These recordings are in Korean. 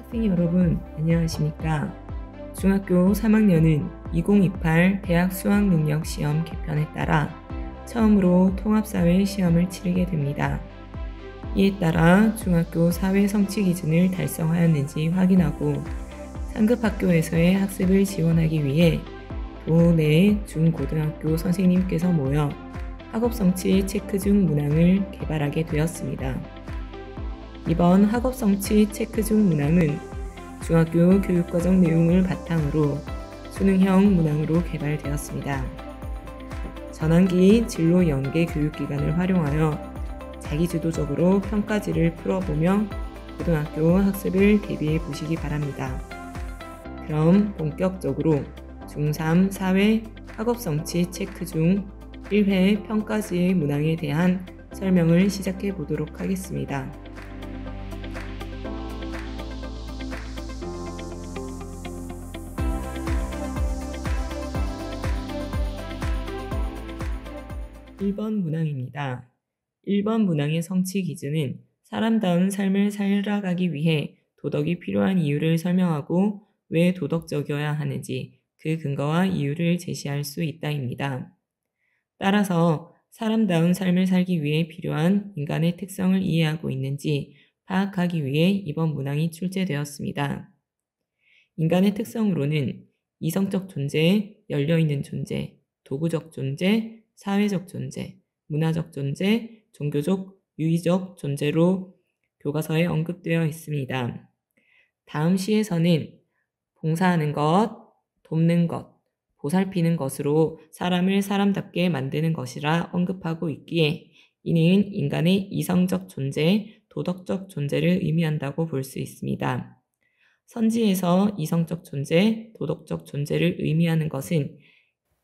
학생 여러분, 안녕하십니까? 중학교 3학년은 2028 대학 수학능력 시험 개편에 따라 처음으로 통합사회 시험을 치르게 됩니다. 이에 따라 중학교 사회 성취 기준을 달성하였는지 확인하고 상급 학교에서의 학습을 지원하기 위해 도 내 중고등학교 선생님께서 모여 학업 성취 체크 중 문항을 개발하게 되었습니다. 이번 학업 성취 체크 중 문항은 중학교 교육과정 내용을 바탕으로 수능형 문항으로 개발되었습니다. 전환기 진로 연계 교육기관을 활용하여 자기주도적으로 평가지를 풀어보며 고등학교 학습을 대비해 보시기 바랍니다. 그럼 본격적으로 중3 사회 학업 성취 체크 중 1회 평가지의 문항에 대한 설명을 시작해 보도록 하겠습니다. 1번 문항입니다. 1번 문항의 성취 기준은 사람다운 삶을 살아가기 위해 도덕이 필요한 이유를 설명하고 왜 도덕적이어야 하는지 그 근거와 이유를 제시할 수 있다입니다. 따라서 사람다운 삶을 살기 위해 필요한 인간의 특성을 이해하고 있는지 파악하기 위해 이번 문항이 출제되었습니다. 인간의 특성으로는 이성적 존재, 열려있는 존재, 도구적 존재, 사회적 존재, 문화적 존재, 종교적, 유의적 존재로 교과서에 언급되어 있습니다. 다음 시에서는 봉사하는 것, 돕는 것, 보살피는 것으로 사람을 사람답게 만드는 것이라 언급하고 있기에 이는 인간의 이성적 존재, 도덕적 존재를 의미한다고 볼 수 있습니다. 선지에서 이성적 존재, 도덕적 존재를 의미하는 것은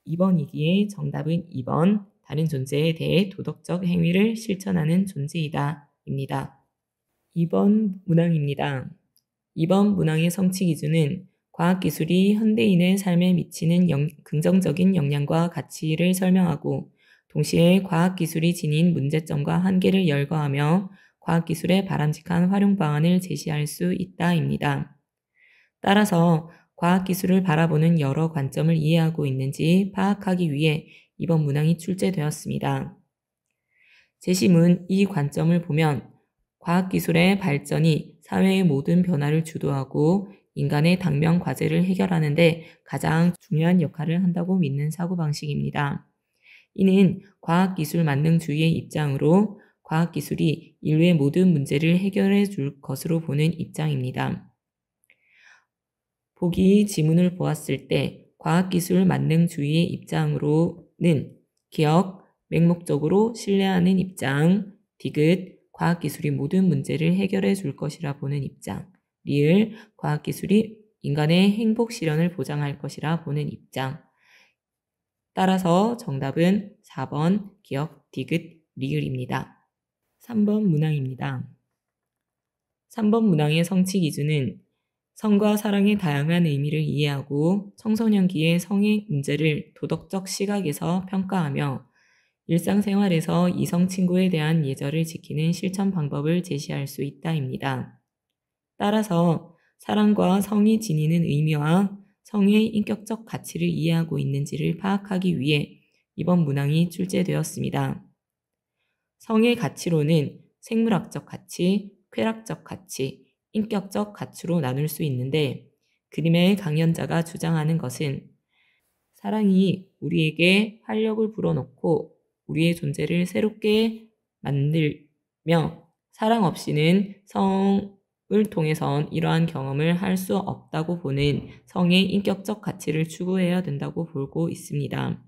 2번이기에 정답은 2번, 다른 존재에 대해 도덕적 행위를 실천하는 존재이다 입니다. 2번 문항입니다. 2번 문항의 성취 기준은 과학기술이 현대인의 삶에 미치는 긍정적인 영향과 가치를 설명하고 동시에 과학기술이 지닌 문제점과 한계를 열거하며 과학기술의 바람직한 활용 방안을 제시할 수 있다입니다. 따라서 과학기술을 바라보는 여러 관점을 이해하고 있는지 파악하기 위해 이번 문항이 출제되었습니다. 제시문 이 관점을 보면 과학기술의 발전이 사회의 모든 변화를 주도하고 인간의 당면 과제를 해결하는 데 가장 중요한 역할을 한다고 믿는 사고방식입니다. 이는 과학기술 만능주의의 입장으로 과학기술이 인류의 모든 문제를 해결해 줄 것으로 보는 입장입니다. 보기 지문을 보았을 때 과학기술 만능주의의 입장으로는 기억, 맹목적으로 신뢰하는 입장, 디귿, 과학기술이 모든 문제를 해결해 줄 것이라 보는 입장, 리을, 과학기술이 인간의 행복 실현을 보장할 것이라 보는 입장. 따라서 정답은 4번 기억, 디귿, 리을입니다. 3번 문항입니다. 3번 문항의 성취 기준은 성과 사랑의 다양한 의미를 이해하고 청소년기의 성의 문제를 도덕적 시각에서 평가하며 일상생활에서 이성 친구에 대한 예절을 지키는 실천 방법을 제시할 수 있다입니다. 따라서 사랑과 성이 지니는 의미와 성의 인격적 가치를 이해하고 있는지를 파악하기 위해 이번 문항이 출제되었습니다. 성의 가치로는 생물학적 가치, 쾌락적 가치, 인격적 가치로 나눌 수 있는데 그림의 강연자가 주장하는 것은 사랑이 우리에게 활력을 불어넣고 우리의 존재를 새롭게 만들며 사랑 없이는 성을 통해선 이러한 경험을 할 수 없다고 보는 성의 인격적 가치를 추구해야 된다고 보고 있습니다.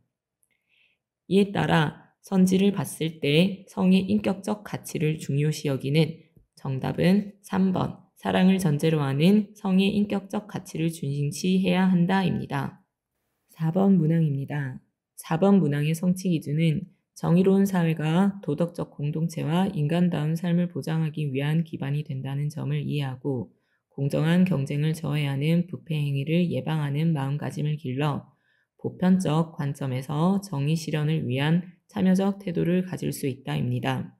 이에 따라 선지를 봤을 때 성의 인격적 가치를 중요시 여기는 정답은 3번 사랑을 전제로 하는 성의 인격적 가치를 중시해야 한다입니다. 4번 문항입니다. 4번 문항의 성취 기준은 정의로운 사회가 도덕적 공동체와 인간다운 삶을 보장하기 위한 기반이 된다는 점을 이해하고 공정한 경쟁을 저해하는 부패 행위를 예방하는 마음가짐을 길러 보편적 관점에서 정의 실현을 위한 참여적 태도를 가질 수 있다입니다.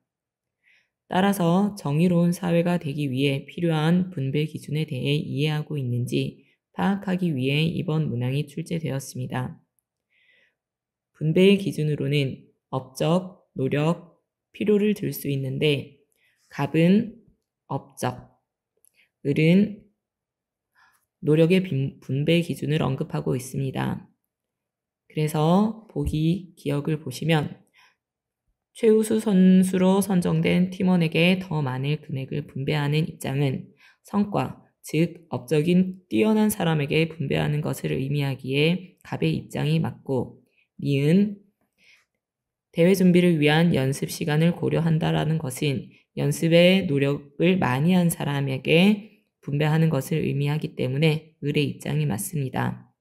따라서 정의로운 사회가 되기 위해 필요한 분배 기준에 대해 이해하고 있는지 파악하기 위해 이번 문항이 출제되었습니다. 분배의 기준으로는 업적, 노력, 필요를 들 수 있는데 갑은 업적, 을은 노력의 분배 기준을 언급하고 있습니다. 그래서 보기 기억을 보시면 최우수 선수로 선정된 팀원에게 더 많은 금액을 분배하는 입장은 성과, 즉 업적인 뛰어난 사람에게 분배하는 것을 의미하기에 갑의 입장이 맞고, 니은 대회 준비를 위한 연습 시간을 고려한다라는 것은 연습에 노력을 많이 한 사람에게 분배하는 것을 의미하기 때문에 을의 입장이 맞습니다.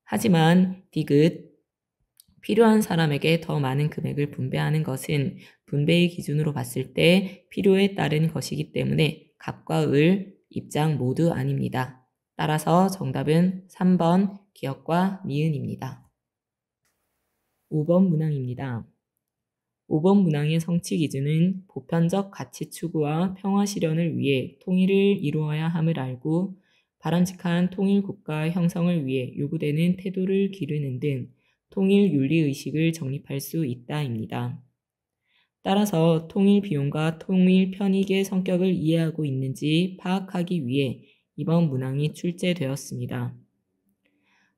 하지만 디귿 필요한 사람에게 더 많은 금액을 분배하는 것은 분배의 기준으로 봤을 때 필요에 따른 것이기 때문에 갑과 을 입장 모두 아닙니다. 따라서 정답은 3번 기억과 니은입니다. 5번 문항입니다. 5번 문항의 성취 기준은 보편적 가치 추구와 평화 실현을 위해 통일을 이루어야 함을 알고 바람직한 통일 국가 형성을 위해 요구되는 태도를 기르는 등 통일 윤리 의식을 정립할 수 있다입니다. 따라서 통일 비용과 통일 편익의 성격을 이해하고 있는지 파악하기 위해 이번 문항이 출제되었습니다.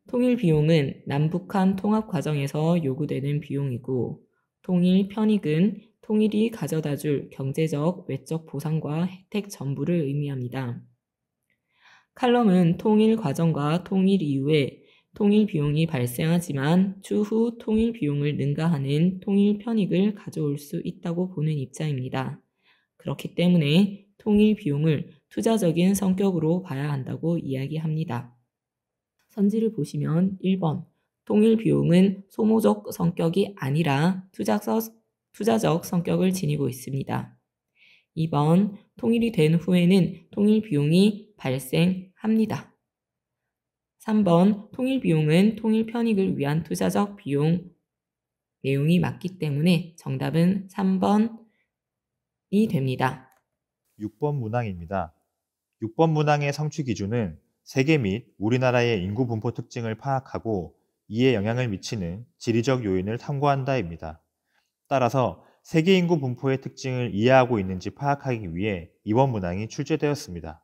통일 비용은 남북한 통합 과정에서 요구되는 비용이고, 통일 편익은 통일이 가져다줄 경제적, 외적 보상과 혜택 전부를 의미합니다. 칼럼은 통일 과정과 통일 이후에 통일 비용이 발생하지만 추후 통일 비용을 능가하는 통일 편익을 가져올 수 있다고 보는 입장입니다. 그렇기 때문에 통일 비용을 투자적인 성격으로 봐야 한다고 이야기합니다. 선지를 보시면 1번 통일 비용은 소모적 성격이 아니라 투자적 성격을 지니고 있습니다. 2번 통일이 된 후에는 통일 비용이 발생합니다. 3번 통일 비용은 통일 편익을 위한 투자적 비용 내용이 맞기 때문에 정답은 3번이 됩니다. 6번 문항입니다. 6번 문항의 성취 기준은 세계 및 우리나라의 인구 분포 특징을 파악하고 이에 영향을 미치는 지리적 요인을 탐구한다입니다. 따라서 세계 인구 분포의 특징을 이해하고 있는지 파악하기 위해 이번 문항이 출제되었습니다.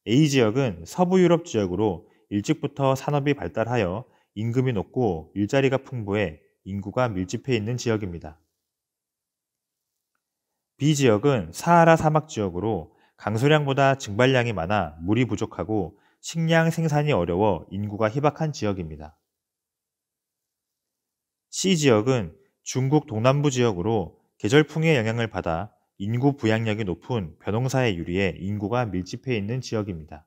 A지역은 서부 유럽 지역으로 일찍부터 산업이 발달하여 임금이 높고 일자리가 풍부해 인구가 밀집해 있는 지역입니다. B지역은 사하라 사막 지역으로 강수량보다 증발량이 많아 물이 부족하고 식량 생산이 어려워 인구가 희박한 지역입니다. C지역은 중국 동남부 지역으로 계절풍의 영향을 받아 인구 부양력이 높은 벼농사에 유리해 인구가 밀집해 있는 지역입니다.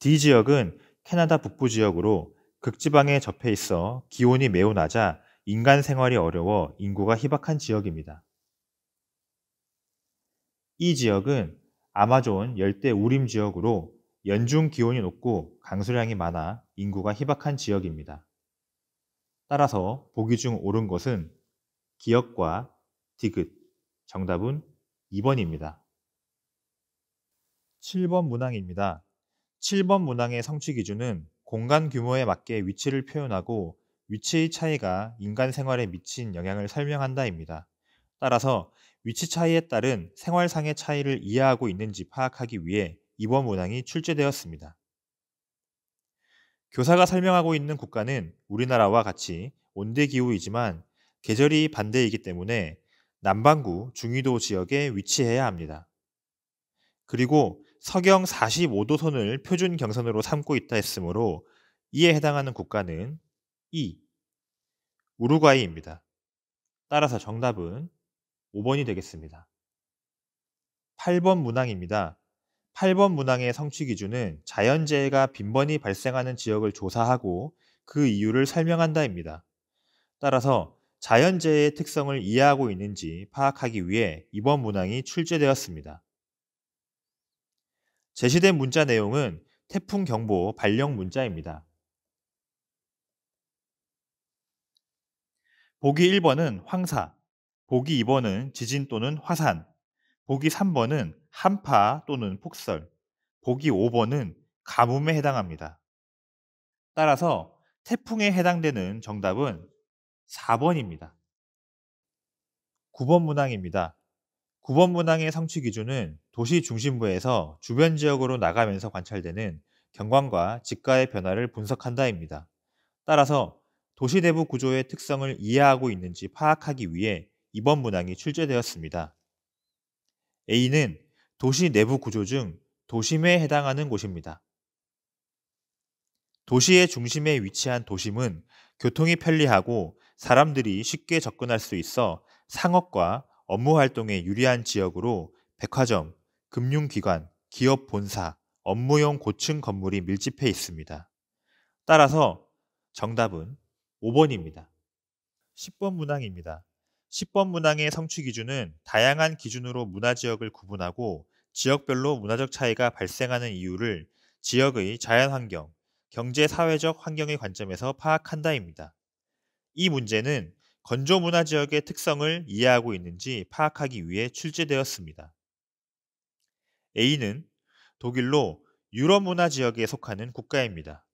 D지역은 캐나다 북부 지역으로 극지방에 접해 있어 기온이 매우 낮아 인간 생활이 어려워 인구가 희박한 지역입니다. 이 지역은 아마존 열대 우림 지역으로 연중 기온이 높고 강수량이 많아 인구가 희박한 지역입니다. 따라서 보기 중 옳은 것은 기역과 디귿, 정답은 2번입니다. 7번 문항입니다. 7번 문항의 성취 기준은 공간 규모에 맞게 위치를 표현하고 위치의 차이가 인간 생활에 미친 영향을 설명한다입니다. 따라서 위치 차이에 따른 생활상의 차이를 이해하고 있는지 파악하기 위해 이번 문항이 출제되었습니다. 교사가 설명하고 있는 국가는 우리나라와 같이 온대기후이지만 계절이 반대이기 때문에 남반구 중위도 지역에 위치해야 합니다. 그리고 서경 45도선을 표준 경선으로 삼고 있다 했으므로 이에 해당하는 국가는 우루과이입니다. 따라서 정답은 5번이 되겠습니다. 8번 문항입니다. 8번 문항의 성취 기준은 자연재해가 빈번히 발생하는 지역을 조사하고 그 이유를 설명한다입니다. 따라서 자연재해의 특성을 이해하고 있는지 파악하기 위해 이번 문항이 출제되었습니다. 제시된 문자 내용은 태풍 경보 발령 문자입니다. 보기 1번은 황사, 보기 2번은 지진 또는 화산, 보기 3번은 한파 또는 폭설, 보기 5번은 가뭄에 해당합니다. 따라서 태풍에 해당되는 정답은 4번입니다. 9번 문항입니다. 9번 문항의 성취 기준은 도시 중심부에서 주변 지역으로 나가면서 관찰되는 경관과 직가의 변화를 분석한다입니다. 따라서 도시 내부 구조의 특성을 이해하고 있는지 파악하기 위해 이번 문항이 출제되었습니다. A는 도시 내부 구조 중 도심에 해당하는 곳입니다. 도시의 중심에 위치한 도심은 교통이 편리하고 사람들이 쉽게 접근할 수 있어 상업과 업무 활동에 유리한 지역으로 백화점, 금융기관, 기업 본사, 업무용 고층 건물이 밀집해 있습니다. 따라서 정답은 5번입니다. 10번 문항입니다. 10번 문항의 성취 기준은 다양한 기준으로 문화지역을 구분하고 지역별로 문화적 차이가 발생하는 이유를 지역의 자연환경, 경제사회적 환경의 관점에서 파악한다입니다. 이 문제는 건조문화지역의 특성을 이해하고 있는지 파악하기 위해 출제되었습니다. A는 독일로 유럽 문화지역에 속하는 국가입니다.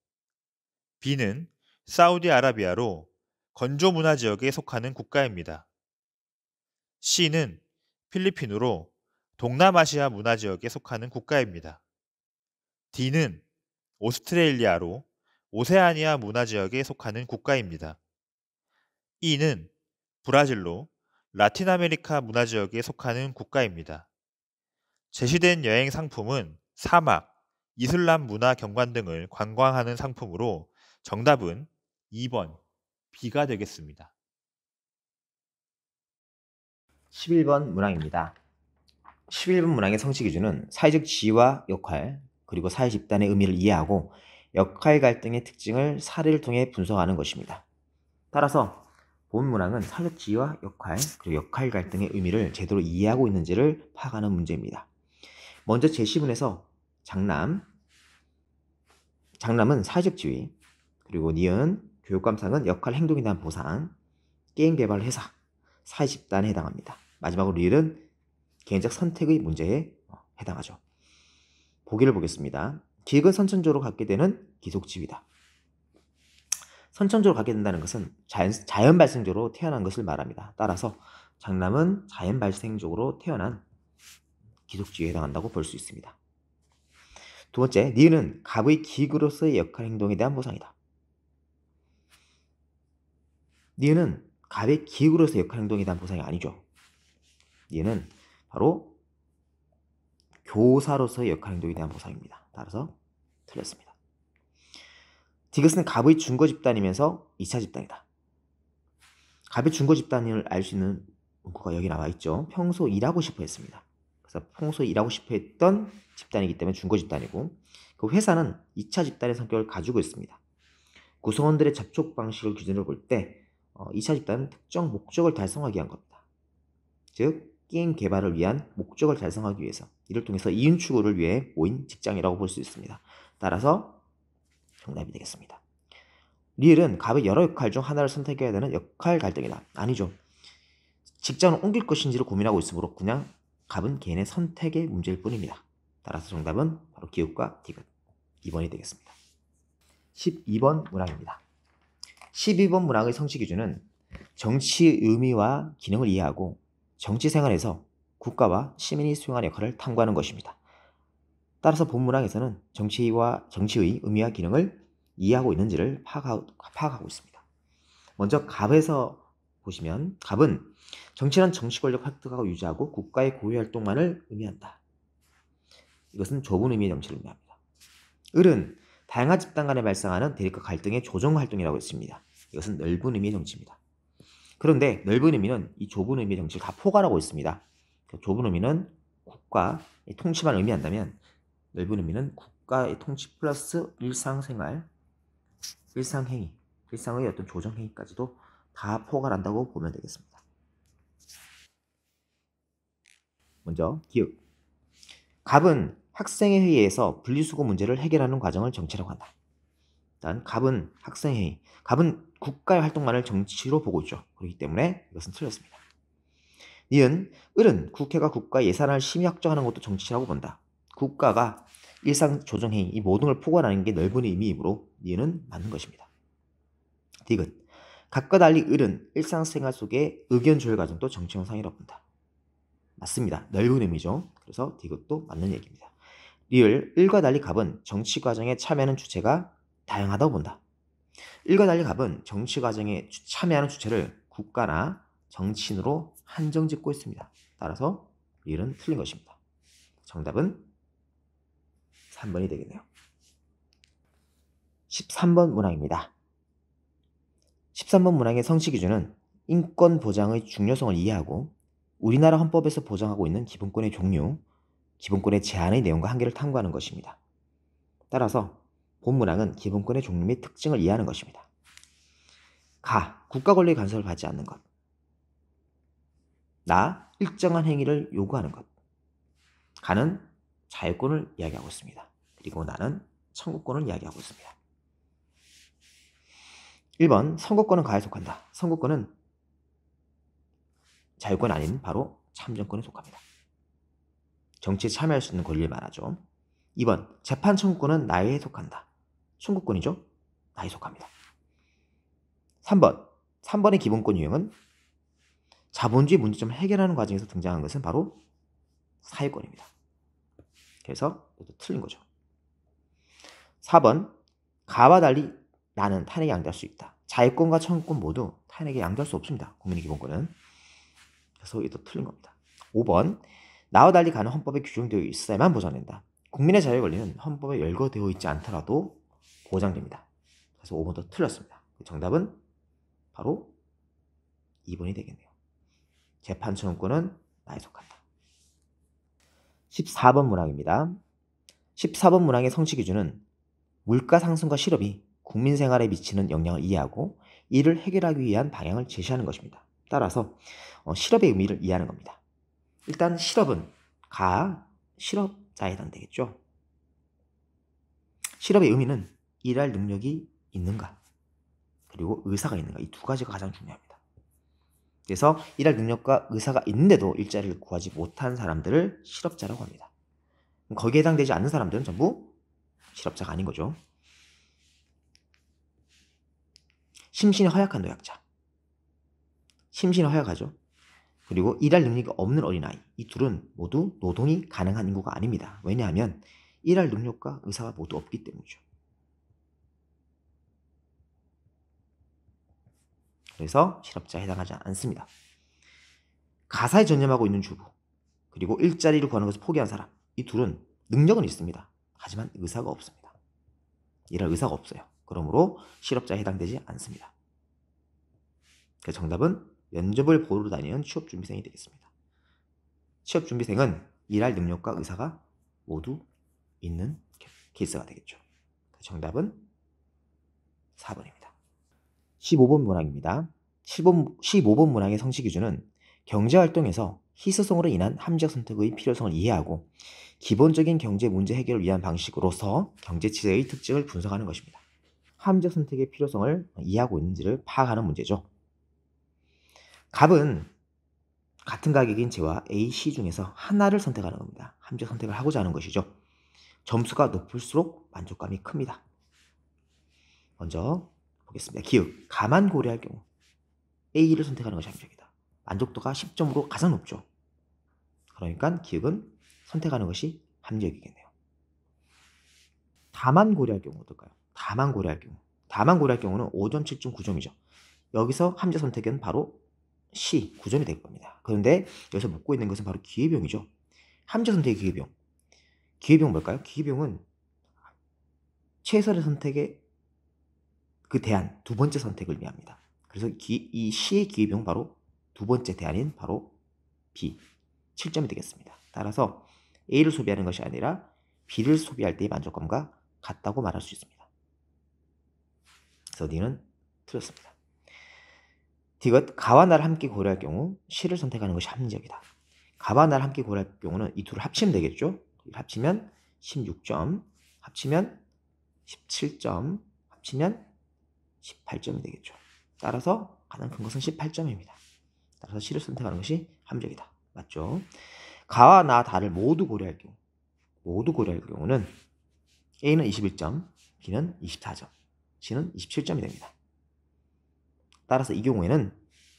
B는 사우디아라비아로 건조문화지역에 속하는 국가입니다. C는 필리핀으로 동남아시아 문화지역에 속하는 국가입니다. D는 오스트레일리아로 오세아니아 문화지역에 속하는 국가입니다. E는 브라질로 라틴 아메리카 문화지역에 속하는 국가입니다. 제시된 여행 상품은 사막, 이슬람 문화 경관 등을 관광하는 상품으로 정답은 2번 B가 되겠습니다. 11번 문항입니다. 11번 문항의 성취 기준은 사회적 지위와 역할, 그리고 사회 집단의 의미를 이해하고 역할 갈등의 특징을 사례를 통해 분석하는 것입니다. 따라서 본 문항은 사회적 지위와 역할, 그리고 역할 갈등의 의미를 제대로 이해하고 있는지를 파악하는 문제입니다. 먼저 제시문에서 장남은 사회적 지위, 그리고 니은, 교육감상은 역할 행동에 대한 보상, 게임 개발 회사, 사회 집단에 해당합니다. 마지막으로 리을은 개인적 선택의 문제에 해당하죠. 보기를 보겠습니다. 기획은 선천적으로 갖게 되는 기속지위다. 선천적으로 갖게 된다는 것은 자연 발생적으로 태어난 것을 말합니다. 따라서 장남은 자연 발생적으로 태어난 기속지위에 해당한다고 볼 수 있습니다. 두 번째, 니은은 갑의 기획으로서의 역할 행동에 대한 보상이다. 니은은 갑의 기획으로서의 역할 행동에 대한 보상이 아니죠. 니은은 바로 교사로서의 역할 행동에 대한 보상입니다. 따라서 틀렸습니다. 디귿은 갑의 준거 집단이면서 2차 집단이다. 갑의 준거 집단을 알 수 있는 문구가 여기 나와 있죠. 평소 일하고 싶어 했습니다. 그래서 평소 일하고 싶어 했던 집단이기 때문에 준거 집단이고, 그 회사는 2차 집단의 성격을 가지고 있습니다. 구성원들의 접촉 방식을 기준으로 볼 때 2차 집단은 특정 목적을 달성하기 위한 겁니다. 즉 게임 개발을 위한 목적을 달성하기 위해서, 이를 통해서 이윤 추구를 위해 모인 직장이라고 볼 수 있습니다. 따라서 정답이 되겠습니다. 리을은 갑의 여러 역할 중 하나를 선택해야 되는 역할 갈등이다. 아니죠. 직장을 옮길 것인지를 고민하고 있으므로 그냥 갑은 개인의 선택의 문제일 뿐입니다. 따라서 정답은 바로 기읍과 디귿 2번이 되겠습니다. 12번 문항입니다. 12번 문항의 성취 기준은 정치의 의미와 기능을 이해하고 정치 생활에서 국가와 시민이 수행하는 역할을 탐구하는 것입니다. 따라서 본 문항에서는 정치의 의미와 기능을 이해하고 있는지를 파악하고 있습니다. 먼저 갑에서 보시면 갑은 정치란 정치 권력 획득하고 유지하고 국가의 고유 활동만을 의미한다. 이것은 좁은 의미의 정치를 의미합니다. 을은 다양한 집단 간에 발생하는 대립과 갈등의 조정 활동이라고 했습니다. 이것은 넓은 의미의 정치입니다. 그런데 넓은 의미는 이 좁은 의미의 정치를 다 포괄하고 있습니다. 좁은 의미는 국가의 통치만 의미한다면 넓은 의미는 국가의 통치 플러스 일상생활, 일상행위, 일상의 어떤 조정행위까지도 다 포괄한다고 보면 되겠습니다. 먼저 기읍. 갑은 학생의 회의에서 분리수거 문제를 해결하는 과정을 정치라고 한다. 일단 갑은 학생회의, 갑은 국가의 활동만을 정치로 보고 있죠. 그렇기 때문에 이것은 틀렸습니다. 니은, 을은 국회가 국가 예산을 심의 확정하는 것도 정치라고 본다. 국가가 일상조정회의, 이 모든 걸 포괄하는 게 넓은 의미이므로 니은은 맞는 것입니다. 디귿, 각과 달리 을은 일상생활 속의 의견 조율 과정도 정치 형상이라고 본다. 맞습니다. 넓은 의미죠. 그래서 디귿도 맞는 얘기입니다. 리을, 을과 달리 갑은 정치 과정에 참여하는 주체가 다양하다고 본다. 을과 달리 갑은 정치 과정에 참여하는 주체를 국가나 정치인으로 한정짓고 있습니다. 따라서 리을은 틀린 것입니다. 정답은 3번이 되겠네요. 13번 문항입니다. 13번 문항의 성취 기준은 인권 보장의 중요성을 이해하고 우리나라 헌법에서 보장하고 있는 기본권의 종류, 기본권의 제한의 내용과 한계를 탐구하는 것입니다. 따라서 본 문항은 기본권의 종류 및 특징을 이해하는 것입니다. 가, 국가 권리의 간섭을 받지 않는 것. 나, 일정한 행위를 요구하는 것. 가는 자유권을 이야기하고 있습니다. 그리고 나는 청구권을 이야기하고 있습니다. 1번, 선거권은 가에 속한다. 선거권은 자유권 아닌 바로 참정권에 속합니다. 정치에 참여할 수 있는 권리를 말하죠. 2번, 재판 청구권은 나에 속한다. 청구권이죠. 나에 속합니다. 3번, 3번의 기본권 유형은 자본주의 문제점을 해결하는 과정에서 등장한 것은 바로 사회권입니다. 그래서 이것도 틀린 거죠. 4번, 가와 달리 나는 탄핵에 양도할 수 있다. 자유권과 청구권 모두 탄핵에 양도할 수 없습니다. 국민의 기본권은. 그래서 이것도 틀린 겁니다. 5번, 나와 달리 가는 헌법에 규정되어 있어야만 보장된다. 국민의 자유 권리는 헌법에 열거되어 있지 않더라도 보장됩니다. 그래서 5번도 틀렸습니다. 정답은 바로 2번이 되겠네요. 재판 청구권은 나에 속한다. 14번 문항입니다. 14번 문항의 성취 기준은 물가 상승과 실업이 국민 생활에 미치는 영향을 이해하고 이를 해결하기 위한 방향을 제시하는 것입니다. 따라서 실업의 의미를 이해하는 겁니다. 일단 실업은 실업자에 해당되겠죠. 실업의 의미는 일할 능력이 있는가 그리고 의사가 있는가, 이 두 가지가 가장 중요합니다. 그래서 일할 능력과 의사가 있는데도 일자리를 구하지 못한 사람들을 실업자라고 합니다. 거기에 해당되지 않는 사람들은 전부 실업자가 아닌 거죠. 심신이 허약한 노약자, 심신이 허약하죠. 그리고 일할 능력이 없는 어린아이, 이 둘은 모두 노동이 가능한 인구가 아닙니다. 왜냐하면 일할 능력과 의사가 모두 없기 때문이죠. 그래서 실업자에 해당하지 않습니다. 가사에 전념하고 있는 주부, 그리고 일자리를 구하는 것을 포기한 사람, 이 둘은 능력은 있습니다. 하지만 의사가 없습니다. 일할 의사가 없어요. 그러므로 실업자에 해당되지 않습니다. 그 정답은 면접을 보러 다니는 취업준비생이 되겠습니다. 취업준비생은 일할 능력과 의사가 모두 있는 케이스가 되겠죠. 그 정답은 4번입니다. 15번 문항입니다. 15번 문항의 성취 기준은 경제활동에서 희소성으로 인한 함재적 선택의 필요성을 이해하고 기본적인 경제 문제 해결을 위한 방식으로서 경제체제의 특징을 분석하는 것입니다. 함재적 선택의 필요성을 이해하고 있는지를 파악하는 문제죠. 갑은 같은 가격인 재와 A, C 중에서 하나를 선택하는 겁니다. 함재적 선택을 하고자 하는 것이죠. 점수가 높을수록 만족감이 큽니다. 먼저 보겠습니다. 기억, 가만 고려할 경우 A를 선택하는 것이 함정이다. 만족도가 10점으로 가장 높죠. 그러니까 기억은 선택하는 것이 함정이겠네요. 다만 고려할 경우 어떨까요? 다만 고려할 경우는 5점, 7점, 9점이죠. 여기서 함재 선택은 바로 C, 9점이 될 겁니다. 그런데 여기서 묻고 있는 것은 바로 기회비용이죠. 함재 선택의 기회비용. 기회비용은 뭘까요? 기회비용은 최선의 선택의 그 대안, 두 번째 선택을 의미합니다. 그래서 이 C의 기회비용은 바로 두 번째 대안인 바로 B, 7점이 되겠습니다. 따라서 A를 소비하는 것이 아니라 B를 소비할 때의 만족감과 같다고 말할 수 있습니다. 그래서 D는 틀렸습니다. 디귿, 가와 나를 함께 고려할 경우 C를 선택하는 것이 합리적이다. 가와 나를 함께 고려할 경우는 이 둘을 합치면 되겠죠. 합치면 16점, 합치면 17점, 합치면 18점이 되겠죠. 따라서 가장 큰 것은 18점입니다. 따라서 C를 선택하는 것이 합리적이다. 맞죠? 가와 나, 다를 모두 고려할 경우는 A는 21점, B는 24점, C는 27점이 됩니다. 따라서 이 경우에는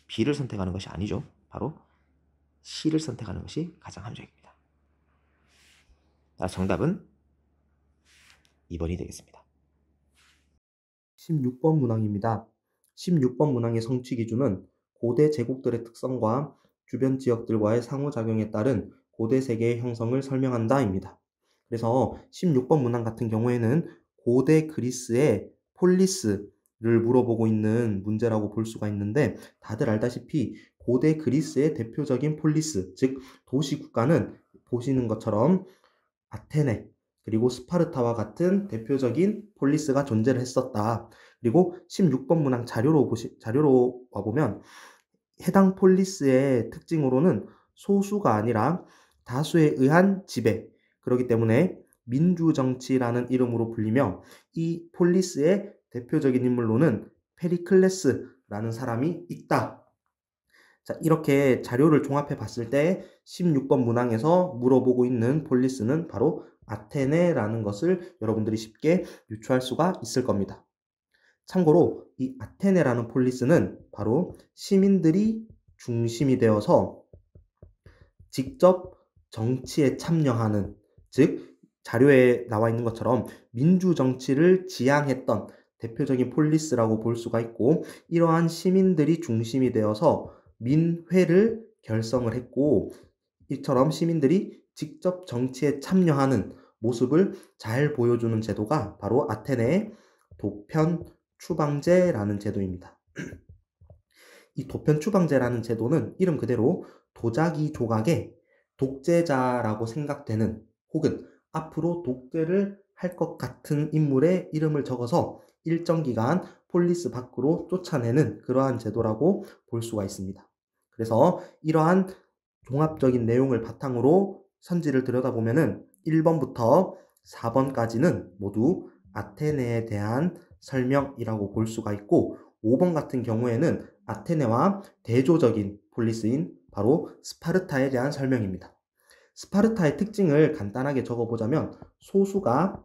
B를 선택하는 것이 아니죠. 바로 C를 선택하는 것이 가장 합리적입니다. 따라서 정답은 2번이 되겠습니다. 16번 문항입니다. 16번 문항의 성취 기준은 고대 제국들의 특성과 주변 지역들과의 상호작용에 따른 고대 세계의 형성을 설명한다입니다. 그래서 16번 문항 같은 경우에는 고대 그리스의 폴리스를 물어보고 있는 문제라고 볼 수가 있는데, 다들 알다시피 고대 그리스의 대표적인 폴리스, 즉 도시 국가는 보시는 것처럼 아테네, 그리고 스파르타와 같은 대표적인 폴리스가 존재를 했었다. 그리고 16번 문항 자료로 와보면 해당 폴리스의 특징으로는 소수가 아니라 다수에 의한 지배, 그렇기 때문에 민주정치라는 이름으로 불리며, 이 폴리스의 대표적인 인물로는 페리클레스라는 사람이 있다. 자, 이렇게 자료를 종합해 봤을 때 16번 문항에서 물어보고 있는 폴리스는 바로 아테네라는 것을 여러분들이 쉽게 유추할 수가 있을 겁니다. 참고로 이 아테네라는 폴리스는 바로 시민들이 중심이 되어서 직접 정치에 참여하는, 즉 자료에 나와 있는 것처럼 민주정치를 지향했던 대표적인 폴리스라고 볼 수가 있고, 이러한 시민들이 중심이 되어서 민회를 결성을 했고, 이처럼 시민들이 직접 정치에 참여하는 모습을 잘 보여주는 제도가 바로 아테네의 도편 추방제라는 제도입니다. 이 도편 추방제라는 제도는 이름 그대로 도자기 조각의 독재자라고 생각되는, 혹은 앞으로 독재를 할 것 같은 인물의 이름을 적어서 일정 기간 폴리스 밖으로 쫓아내는 그러한 제도라고 볼 수가 있습니다. 그래서 이러한 종합적인 내용을 바탕으로 선지를 들여다보면은 1번부터 4번까지는 모두 아테네에 대한 설명이라고 볼 수가 있고, 5번 같은 경우에는 아테네와 대조적인 폴리스인 바로 스파르타에 대한 설명입니다. 스파르타의 특징을 간단하게 적어보자면 소수가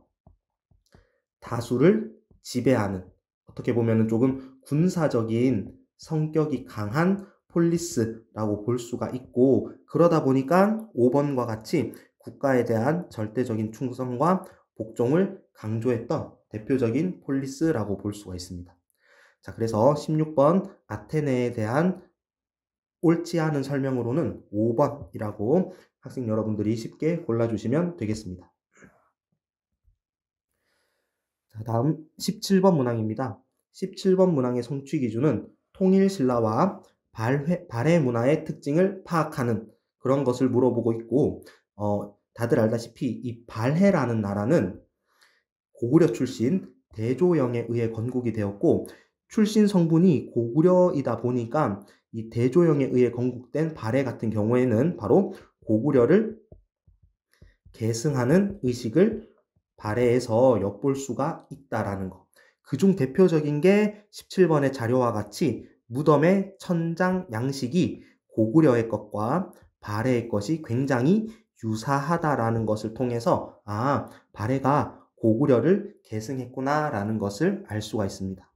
다수를 지배하는, 어떻게 보면 조금 군사적인 성격이 강한 폴리스라고 볼 수가 있고, 그러다 보니까 5번과 같이 국가에 대한 절대적인 충성과 복종을 강조했던 대표적인 폴리스라고 볼 수가 있습니다. 자, 그래서 16번 아테네에 대한 옳지 않은 설명으로는 5번이라고 학생 여러분들이 쉽게 골라주시면 되겠습니다. 자, 다음 17번 문항입니다. 17번 문항의 성취 기준은 통일신라와 발해 문화의 특징을 파악하는 그런 것을 물어보고 있고, 다들 알다시피 이 발해라는 나라는 고구려 출신 대조영에 의해 건국이 되었고, 출신 성분이 고구려이다 보니까 이 대조영에 의해 건국된 발해 같은 경우에는 바로 고구려를 계승하는 의식을 발해에서 엿볼 수가 있다라는 것. 그중 대표적인 게 17번의 자료와 같이 무덤의 천장 양식이 고구려의 것과 발해의 것이 굉장히 유사하다라는 것을 통해서 발해가 고구려를 계승했구나라는 것을 알 수가 있습니다.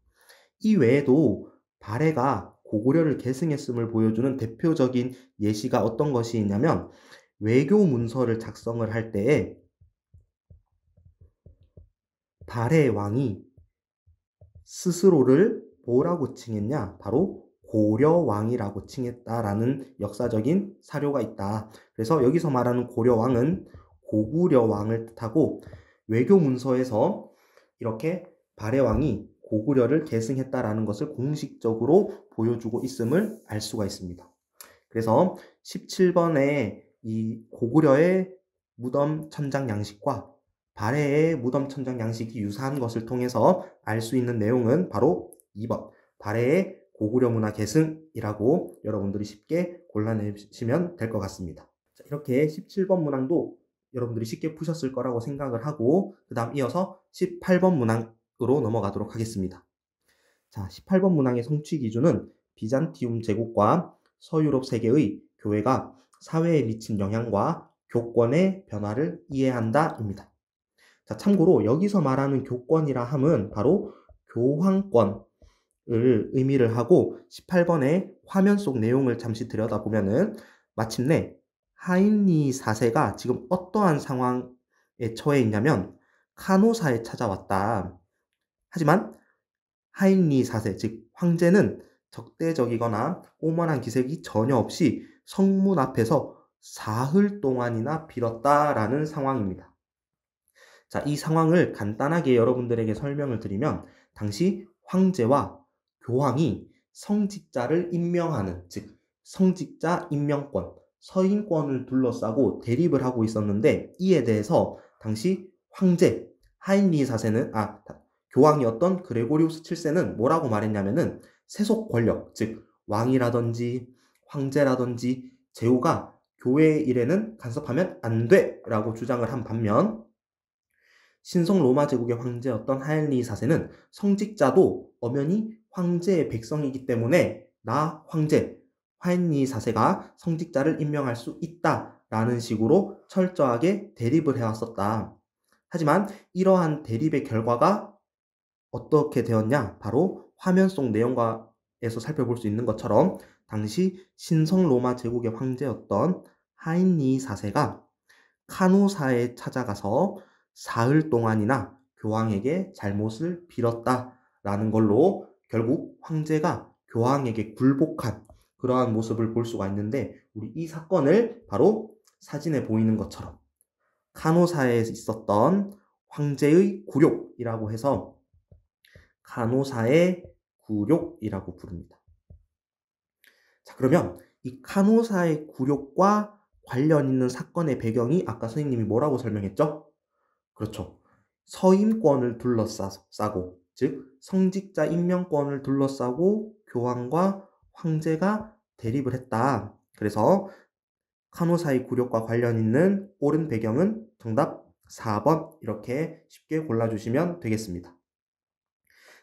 이 외에도 발해가 고구려를 계승했음을 보여주는 대표적인 예시가 어떤 것이 있냐면, 외교 문서를 작성을 할 때에 발해 왕이 스스로를 뭐라고 칭했냐? 바로 고려왕이라고 칭했다라는 역사적인 사료가 있다. 그래서 여기서 말하는 고려왕은 고구려왕을 뜻하고, 외교 문서에서 이렇게 발해왕이 고구려를 계승했다라는 것을 공식적으로 보여주고 있음을 알 수가 있습니다. 그래서 17번에 이 고구려의 무덤 천장 양식과 발해의 무덤 천장 양식이 유사한 것을 통해서 알 수 있는 내용은 바로 2번 발해의 고구려 문화 계승이라고 여러분들이 쉽게 골라내시면 될 것 같습니다. 자, 이렇게 17번 문항도 여러분들이 쉽게 푸셨을 거라고 생각을 하고, 그 다음 이어서 18번 문항 넘어가도록 하겠습니다. 자, 18번 문항의 성취 기준은 비잔티움 제국과 서유럽 세계의 교회가 사회에 미친 영향과 교권의 변화를 이해한다입니다. 자, 참고로 여기서 말하는 교권이라 함은 바로 교황권을 의미를 하고 18번의 화면 속 내용을 잠시 들여다보면은 마침내 하인리 4세가 지금 어떠한 상황에 처해 있냐면 카노사에 찾아왔다. 하지만 하인리 4세, 즉 황제는 적대적이거나 오만한 기색이 전혀 없이 성문 앞에서 사흘 동안이나 빌었다라는 상황입니다. 자, 이 상황을 간단하게 여러분들에게 설명을 드리면 당시 황제와 교황이 성직자를 임명하는, 즉 성직자 임명권, 서인권을 둘러싸고 대립을 하고 있었는데 이에 대해서 당시 황제 하인리 4세는 교황이었던 그레고리우스 7세는 뭐라고 말했냐면은 세속 권력, 즉 왕이라든지 황제라든지 제후가 교회의 일에는 간섭하면 안 돼라고 주장을 한 반면 신성 로마 제국의 황제였던 하인리 4세는 성직자도 엄연히 황제의 백성이기 때문에 나 황제 하인리 4세가 성직자를 임명할 수 있다라는 식으로 철저하게 대립을 해왔었다. 하지만 이러한 대립의 결과가 어떻게 되었냐? 바로 화면 속 내용에서 살펴볼 수 있는 것처럼 당시 신성 로마 제국의 황제였던 하인리 4세가 카노사에 찾아가서 사흘 동안이나 교황에게 잘못을 빌었다라는 걸로 결국 황제가 교황에게 굴복한 그러한 모습을 볼 수가 있는데 우리 이 사건을 바로 사진에 보이는 것처럼 카노사에 있었던 황제의 굴욕이라고 해서 카노사의 굴욕이라고 부릅니다. 자, 그러면 이 카노사의 굴욕과 관련 있는 사건의 배경이 아까 선생님이 뭐라고 설명했죠? 그렇죠. 서임권을 둘러싸고, 즉 성직자 임명권을 둘러싸고 교황과 황제가 대립을 했다. 그래서 카노사의 굴욕과 관련 있는 옳은 배경은 정답 4번 이렇게 쉽게 골라주시면 되겠습니다.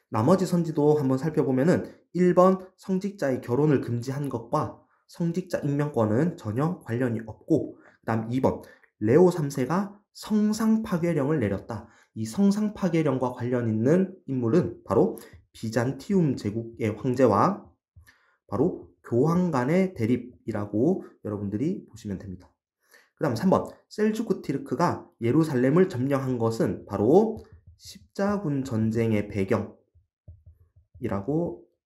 나머지 선지도 한번 살펴보면은 1번 성직자의 결혼을 금지한 것과 성직자 임명권은 전혀 관련이 없고 그 다음 2번 레오 3세가 성상 파괴령을 내렸다. 이 성상 파괴령과 관련 있는 인물은 바로 비잔티움 제국의 황제와 바로 교황 간의 대립이라고 여러분들이 보시면 됩니다. 그 다음 3번 셀주크 티르크가 예루살렘을 점령한 것은 바로 십자군 전쟁의 배경이라고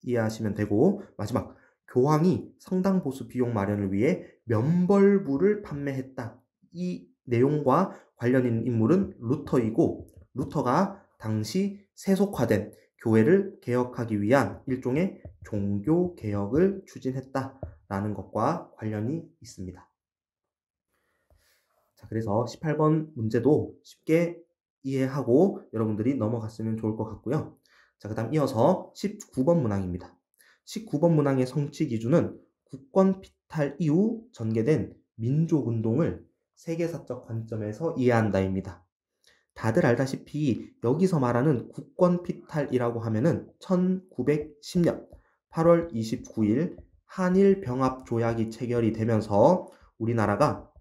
이해하시면 되고 마지막 교황이 성당 보수 비용 마련을 위해 면벌부를 판매했다. 이 내용과 관련 있는 인물은 루터이고 루터가 당시 세속화된 교회를 개혁하기 위한 일종의 종교 개혁을 추진했다라는 것과 관련이 있습니다. 자, 그래서 18번 문제도 쉽게 이해하고 여러분들이 넘어갔으면 좋을 것 같고요. 자, 그 다음 이어서 19번 문항입니다. 19번 문항의 성취 기준은 국권 피탈 이후 전개된 민족운동을 세계사적 관점에서 이해한다입니다. 다들 알다시피 여기서 말하는 국권 피탈이라고 하면은 1910년 8월 29일 한일 병합 조약이 체결이 되면서 우리나라가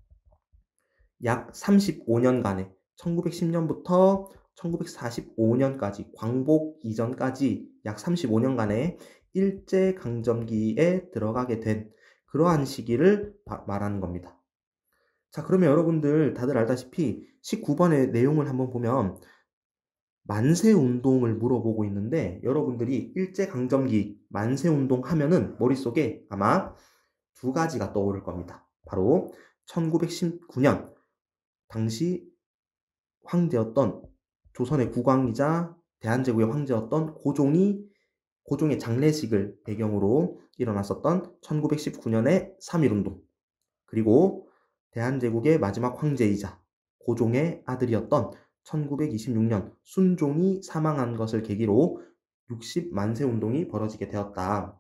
약 35년간의 1910년부터 1945년까지 광복 이전까지 약 35년간의 일제강점기에 들어가게 된 그러한 시기를 말하는 겁니다. 자, 그러면 여러분들 다들 알다시피 19번의 내용을 한번 보면 만세운동을 물어보고 있는데 여러분들이 일제강점기 만세운동 하면은 머릿속에 아마 두 가지가 떠오를 겁니다. 바로 1919년 당시 황제였던 조선의 국왕이자 대한제국의 황제였던 고종의 장례식을 배경으로 일어났었던 1919년의 3.1운동 그리고 대한제국의 마지막 황제이자 고종의 아들이었던 1926년 순종이 사망한 것을 계기로 60만세운동이 벌어지게 되었다.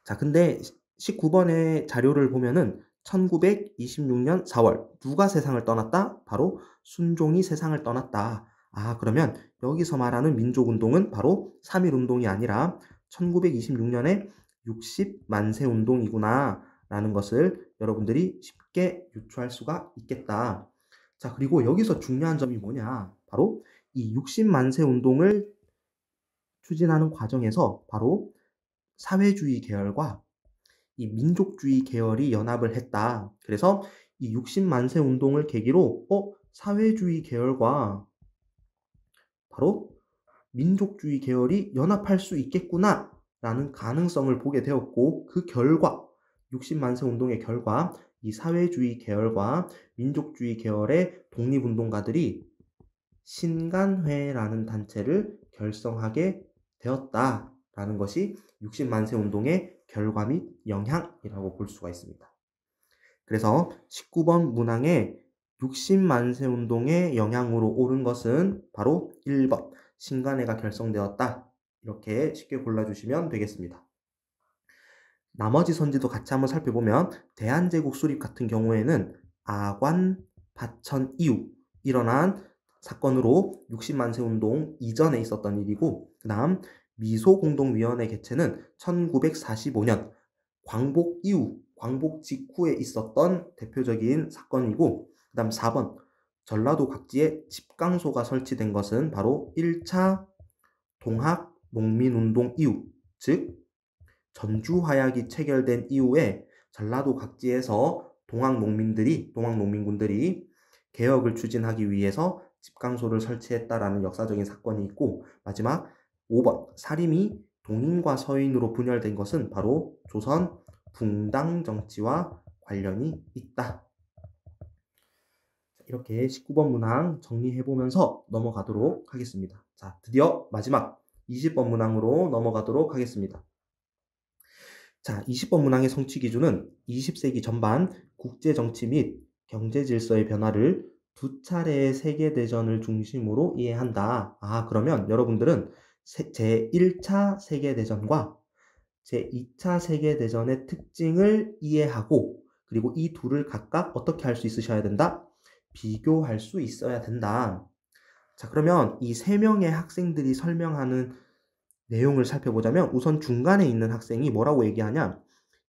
자, 근데 19번의 자료를 보면은 1926년 4월 누가 세상을 떠났다? 바로 순종이 세상을 떠났다. 그러면 여기서 말하는 민족운동은 바로 3.1운동이 아니라 1926년에 60만세 운동이구나 라는 것을 여러분들이 쉽게 유추할 수가 있겠다. 자, 그리고 여기서 중요한 점이 뭐냐? 바로 이 60만세 운동을 추진하는 과정에서 바로 사회주의 계열과 이 민족주의 계열이 연합을 했다. 그래서 이 60만세 운동을 계기로 사회주의 계열과 바로 민족주의 계열이 연합할 수 있겠구나 라는 가능성을 보게 되었고, 그 결과 60만세 운동의 결과 이 사회주의 계열과 민족주의 계열의 독립운동가들이 신간회라는 단체를 결성하게 되었다라는 것이 60만세 운동의 결과 및 영향이라고 볼 수가 있습니다. 그래서 19번 문항에 60만세 운동의 영향으로 옳은 것은 바로 1번 신간회가 결성되었다. 이렇게 쉽게 골라주시면 되겠습니다. 나머지 선지도 같이 한번 살펴보면 대한제국 수립 같은 경우에는 아관, 파천 이후 일어난 사건으로 60만세 운동 이전에 있었던 일이고, 그 다음 미소공동위원회 개최는 1945년 광복 이후, 광복 직후에 있었던 대표적인 사건이고, 그 다음 4번 전라도 각지에 집강소가 설치된 것은 바로 1차 동학 농민운동 이후, 즉 전주화약이 체결된 이후에 전라도 각지에서 동학 농민군들이 개혁을 추진하기 위해서 집강소를 설치했다라는 역사적인 사건이 있고, 마지막 5번 사림이 동인과 서인으로 분열된 것은 바로 조선 붕당 정치와 관련이 있다. 이렇게 19번 문항 정리해보면서 넘어가도록 하겠습니다. 자, 드디어 마지막 20번 문항으로 넘어가도록 하겠습니다. 자, 20번 문항의 성취 기준은 20세기 전반 국제정치 및 경제질서의 변화를 두 차례의 세계대전을 중심으로 이해한다. 그러면 여러분들은 제1차 세계대전과 제2차 세계대전의 특징을 이해하고, 그리고 이 둘을 각각 어떻게 할 수 있으셔야 된다? 비교할 수 있어야 된다. 자, 그러면 이 3명의 학생들이 설명하는 내용을 살펴보자면, 우선 중간에 있는 학생이 뭐라고 얘기하냐?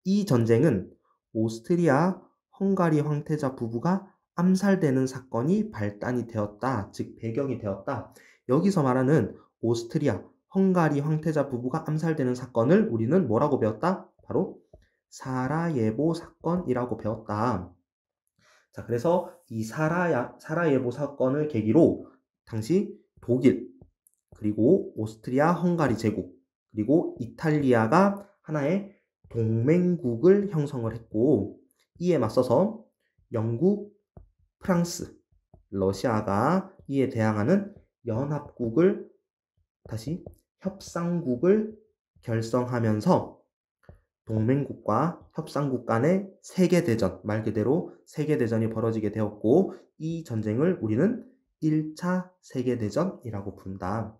이 전쟁은 오스트리아 헝가리 황태자 부부가 암살되는 사건이 발단이 되었다. 즉 배경이 되었다. 여기서 말하는 오스트리아 헝가리 황태자 부부가 암살되는 사건을 우리는 뭐라고 배웠다? 바로 사라예보 사건이라고 배웠다. 자, 그래서 이 사라예보 사건을 계기로 당시 독일, 그리고 오스트리아 헝가리 제국, 그리고 이탈리아가 하나의 동맹국을 형성을 했고, 이에 맞서서 영국, 프랑스, 러시아가 이에 대항하는 연합국을, 다시 협상국을 결성하면서 동맹국과 협상국 간의 세계대전, 말 그대로 세계대전이 벌어지게 되었고, 이 전쟁을 우리는 1차 세계대전이라고 부른다.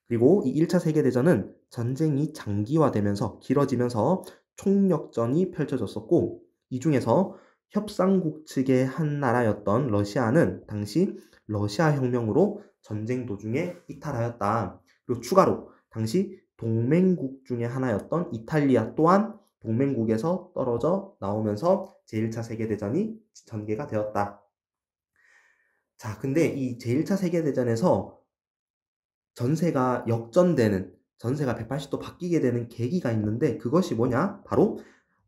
그리고 이 1차 세계대전은 전쟁이 장기화되면서 길어지면서 총력전이 펼쳐졌었고, 이 중에서 협상국 측의 한 나라였던 러시아는 당시 러시아 혁명으로 전쟁 도중에 이탈하였다. 그리고 추가로 당시 동맹국 중의 하나였던 이탈리아 또한 동맹국에서 떨어져 나오면서 제1차 세계대전이 전개가 되었다. 자, 근데 이 제1차 세계대전에서 전세가 역전되는, 전세가 180도 바뀌게 되는 계기가 있는데, 그것이 뭐냐? 바로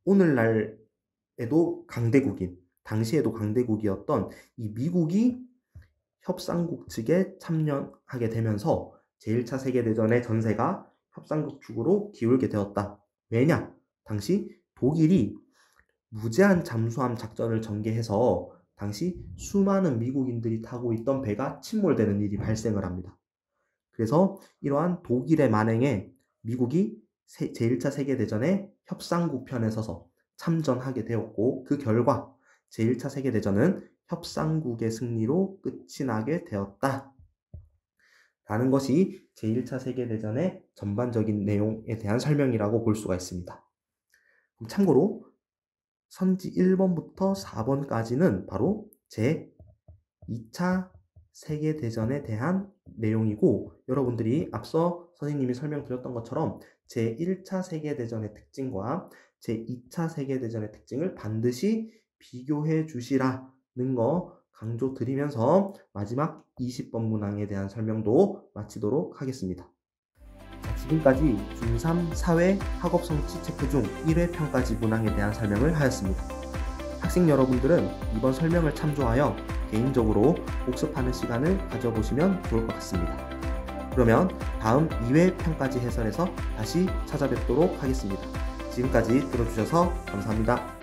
오늘날에도 강대국인, 당시에도 강대국이었던 이 미국이 협상국 측에 참여하게 되면서 제1차 세계대전의 전세가 협상국 측으로 기울게 되었다. 왜냐? 당시 독일이 무제한 잠수함 작전을 전개해서 당시 수많은 미국인들이 타고 있던 배가 침몰되는 일이 발생을 합니다. 그래서 이러한 독일의 만행에 미국이 제1차 세계대전의 협상국 편에 서서 참전하게 되었고, 그 결과 제1차 세계대전은 협상국의 승리로 끝이 나게 되었다. 라는 것이 제1차 세계대전의 전반적인 내용에 대한 설명이라고 볼 수가 있습니다. 참고로 선지 1번부터 4번까지는 바로 제2차 세계대전에 대한 내용이고, 여러분들이 앞서 선생님이 설명드렸던 것처럼 제1차 세계대전의 특징과 제2차 세계대전의 특징을 반드시 비교해 주시라는 거 강조드리면서 마지막 20번 문항에 대한 설명도 마치도록 하겠습니다. 지금까지 중3 사회 학업 성취 체크 중 1회 평가지 문항에 대한 설명을 하였습니다. 학생 여러분들은 이번 설명을 참조하여 개인적으로 복습하는 시간을 가져보시면 좋을 것 같습니다. 그러면 다음 2회 평가지 해설에서 다시 찾아뵙도록 하겠습니다. 지금까지 들어주셔서 감사합니다.